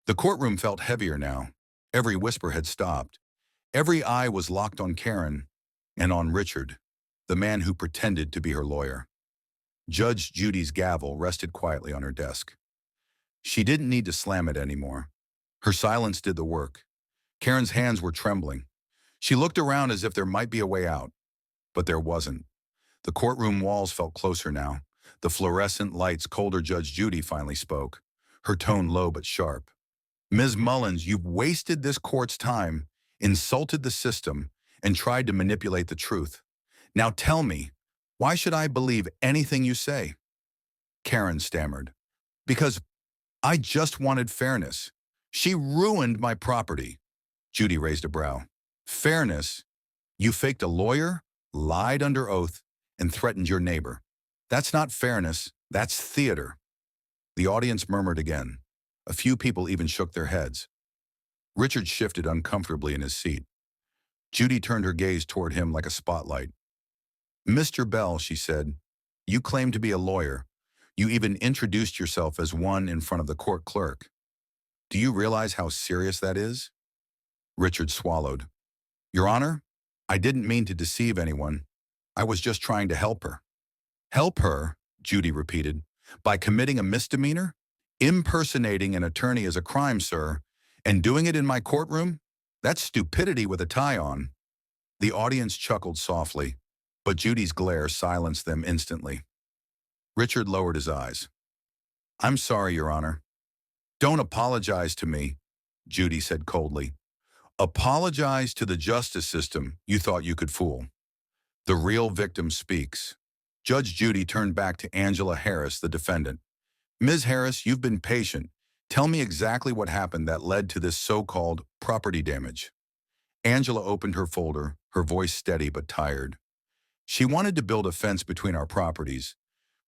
The courtroom felt heavier now. Every whisper had stopped. Every eye was locked on Karen and on Richard, the man who pretended to be her lawyer. Judge Judy's gavel rested quietly on her desk. She didn't need to slam it anymore. Her silence did the work. Karen's hands were trembling. She looked around as if there might be a way out, but there wasn't. The courtroom walls felt closer now. The fluorescent lights colder. Judge Judy finally spoke, her tone low but sharp. Ms. Mullins, you've wasted this court's time, insulted the system, and tried to manipulate the truth. Now tell me, why should I believe anything you say? Karen stammered. Because I just wanted fairness. She ruined my property. Judy raised a brow. Fairness? You faked a lawyer, lied under oath, and threatened your neighbor. That's not fairness, that's theater. The audience murmured again. A few people even shook their heads. Richard shifted uncomfortably in his seat. Judy turned her gaze toward him like a spotlight. Mr. Bell, she said, you claim to be a lawyer. You even introduced yourself as one in front of the court clerk. Do you realize how serious that is? Richard swallowed. Your Honor, I didn't mean to deceive anyone. I was just trying to help her. Help her, Judy repeated, by committing a misdemeanor? Impersonating an attorney is a crime, sir, and doing it in my courtroom? That's stupidity with a tie on. The audience chuckled softly, but Judy's glare silenced them instantly. Richard lowered his eyes. I'm sorry, Your Honor. Don't apologize to me, Judy said coldly. Apologize to the justice system you thought you could fool. The real victim speaks. Judge Judy turned back to Angela Harris, the defendant. Ms. Harris, you've been patient. Tell me exactly what happened that led to this so-called property damage. Angela opened her folder, her voice steady but tired. She wanted to build a fence between our properties.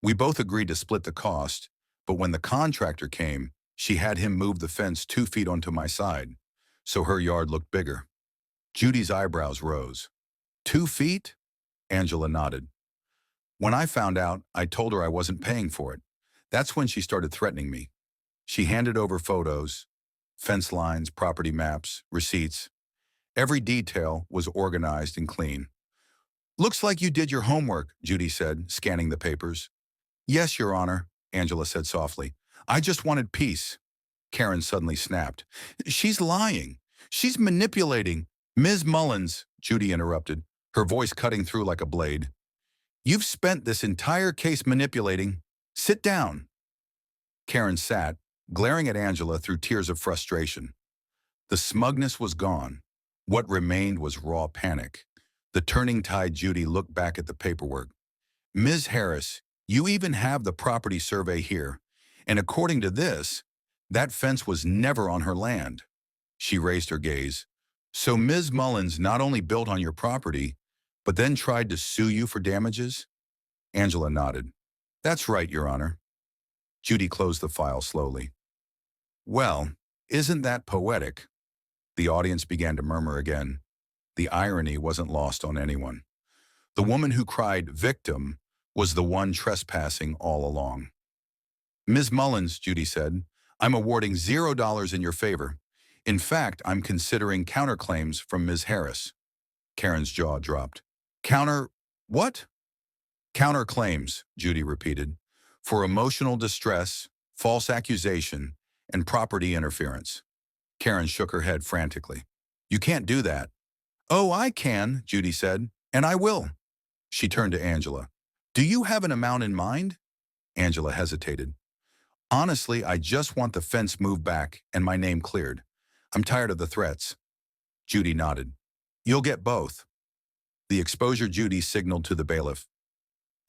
We both agreed to split the cost, but when the contractor came, she had him move the fence 2 feet onto my side, so her yard looked bigger. Judy's eyebrows rose. 2 feet? Angela nodded. When I found out, I told her I wasn't paying for it. That's when she started threatening me. She handed over photos, fence lines, property maps, receipts. Every detail was organized and clean. Looks like you did your homework, Judy said, scanning the papers. Yes, Your Honor, Angela said softly. I just wanted peace. Karen suddenly snapped. She's lying. She's manipulating. Ms. Mullins, Judy interrupted, her voice cutting through like a blade. You've spent this entire case manipulating. Sit down. Karen sat, glaring at Angela through tears of frustration. The smugness was gone. What remained was raw panic. The turning tide. Judy looked back at the paperwork. Ms. Harris, you even have the property survey here, and according to this, that fence was never on her land. She raised her gaze. So Ms. Mullins not only built on your property, but then tried to sue you for damages? Angela nodded. That's right, Your Honor. Judy closed the file slowly. Well, isn't that poetic? The audience began to murmur again. The irony wasn't lost on anyone. The woman who cried victim was the one trespassing all along. Ms. Mullins, Judy said, I'm awarding $0 in your favor. In fact, I'm considering counterclaims from Ms. Harris. Karen's jaw dropped. Counter what? Counterclaims, Judy repeated, for emotional distress, false accusation, and property interference. Karen shook her head frantically. You can't do that. Oh, I can, Judy said, and I will. She turned to Angela. Do you have an amount in mind? Angela hesitated. Honestly, I just want the fence moved back and my name cleared. I'm tired of the threats. Judy nodded. You'll get both. The exposure. Judy signaled to the bailiff.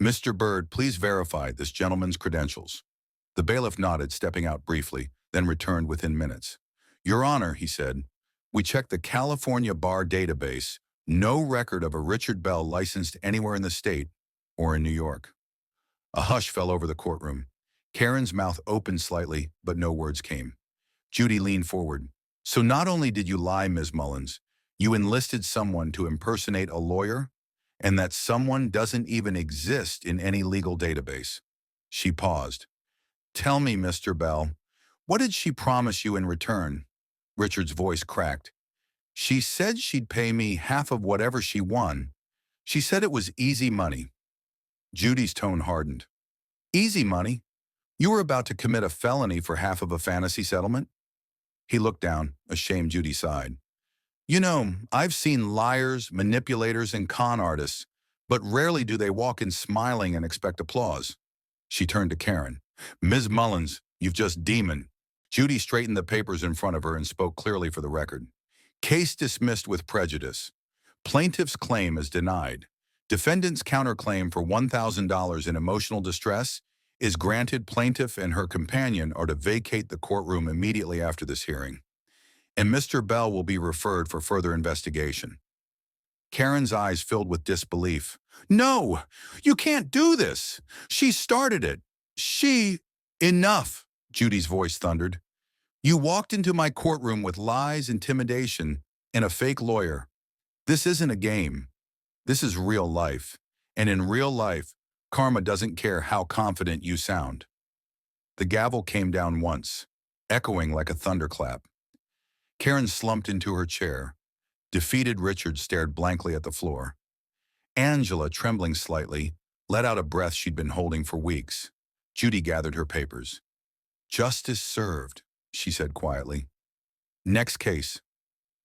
Mr. Bird, please verify this gentleman's credentials. The bailiff nodded, stepping out briefly, then returned within minutes. Your Honor, he said, we checked the California Bar database. No record of a Richard Bell licensed anywhere in the state or in New York. A hush fell over the courtroom. Karen's mouth opened slightly, but no words came. Judy leaned forward. So not only did you lie, Ms. Mullins, you enlisted someone to impersonate a lawyer, and that someone doesn't even exist in any legal database. She paused. Tell me, Mr. Bell, What did she promise you in return? Richard's voice cracked. She said she'd pay me half of whatever she won. She said it was easy money. Judy's tone hardened. Easy money? You were about to commit a felony for half of a fantasy settlement? He looked down, ashamed. Judy sighed. You know, I've seen liars, manipulators, and con artists, but rarely do they walk in smiling and expect applause. She turned to Karen. Ms. Mullins, you've just demon. Judy straightened the papers in front of her and spoke clearly for the record. Case dismissed with prejudice. Plaintiff's claim is denied. Defendant's counterclaim for $1,000 in emotional distress is granted. Plaintiff and her companion are to vacate the courtroom immediately after this hearing, and Mr. Bell will be referred for further investigation. Karen's eyes filled with disbelief. No, you can't do this. She started it. Enough, Judy's voice thundered. You walked into my courtroom with lies, intimidation, and a fake lawyer. This isn't a game. This is real life. And in real life, karma doesn't care how confident you sound. The gavel came down once, echoing like a thunderclap. Karen slumped into her chair. Defeated Richard stared blankly at the floor. Angela, trembling slightly, let out a breath she'd been holding for weeks. Judy gathered her papers. Justice served, she said quietly. Next case.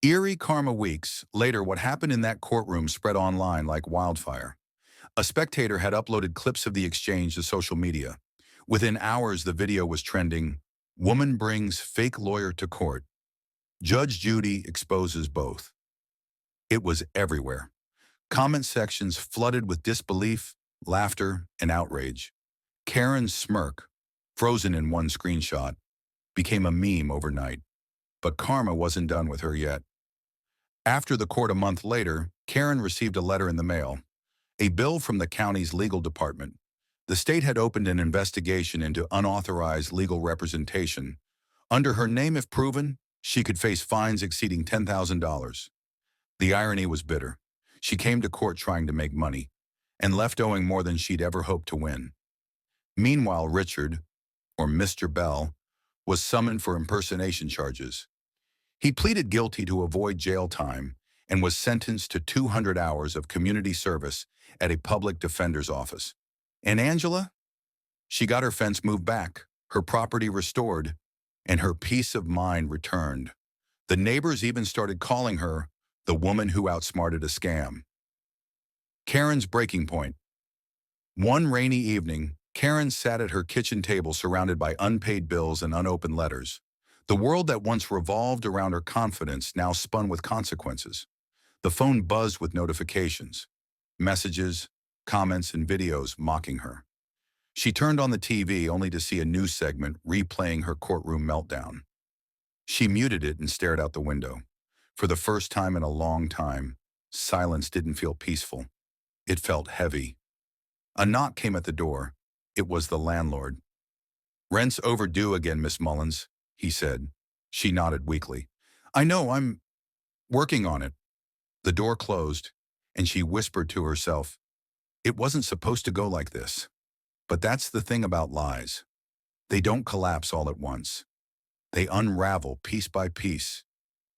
Eerie karma weeks later, what happened in that courtroom spread online like wildfire. A spectator had uploaded clips of the exchange to social media. Within hours, the video was trending. Woman brings fake lawyer to court. Judge Judy exposes both. It was everywhere. Comment sections flooded with disbelief, laughter, and outrage. Karen's smirk, frozen in one screenshot, became a meme overnight. But karma wasn't done with her yet. After the court a month later, Karen received a letter in the mail, a bill from the county's legal department. The state had opened an investigation into unauthorized legal representation. Under her name, if proven, she could face fines exceeding $10,000. The irony was bitter. She came to court trying to make money, and left owing more than she'd ever hoped to win. Meanwhile, Richard, or Mr. Bell, was summoned for impersonation charges. He pleaded guilty to avoid jail time and was sentenced to 200 hours of community service at a public defender's office. And Angela? She got her fence moved back, her property restored, and her peace of mind returned. The neighbors even started calling her the woman who outsmarted a scam. Karen's breaking point. One rainy evening, Karen sat at her kitchen table surrounded by unpaid bills and unopened letters. The world that once revolved around her confidence now spun with consequences. The phone buzzed with notifications, messages, comments, and videos mocking her. She turned on the TV only to see a news segment replaying her courtroom meltdown. She muted it and stared out the window. For the first time in a long time, silence didn't feel peaceful. It felt heavy. A knock came at the door. It was the landlord. Rent's overdue again, Miss Mullins, he said. She nodded weakly. I know, I'm working on it. The door closed, and she whispered to herself, it wasn't supposed to go like this. But that's the thing about lies. They don't collapse all at once. They unravel piece by piece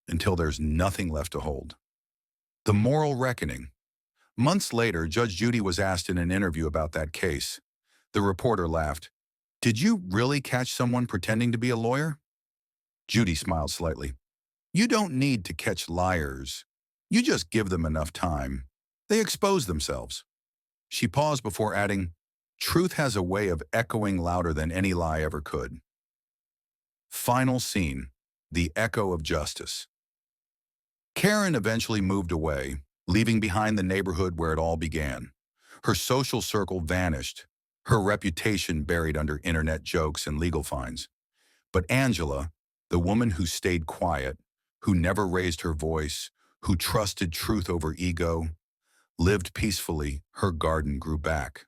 until there's nothing left to hold. The moral reckoning. Months later, Judge Judy was asked in an interview about that case. The reporter laughed. Did you really catch someone pretending to be a lawyer? Judy smiled slightly. You don't need to catch liars. You just give them enough time. They expose themselves. She paused before adding, truth has a way of echoing louder than any lie ever could. Final scene. The echo of justice. Karen eventually moved away, leaving behind the neighborhood where it all began. Her social circle vanished, her reputation buried under internet jokes and legal fines. But Angela, the woman who stayed quiet, who never raised her voice, who trusted truth over ego, lived peacefully. Her garden grew back.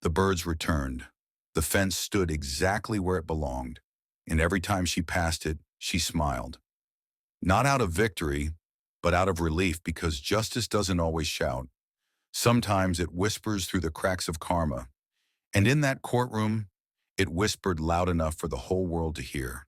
The birds returned. The fence stood exactly where it belonged, and every time she passed it, she smiled. Not out of victory, but out of relief, because justice doesn't always shout. Sometimes it whispers through the cracks of karma, and in that courtroom, it whispered loud enough for the whole world to hear.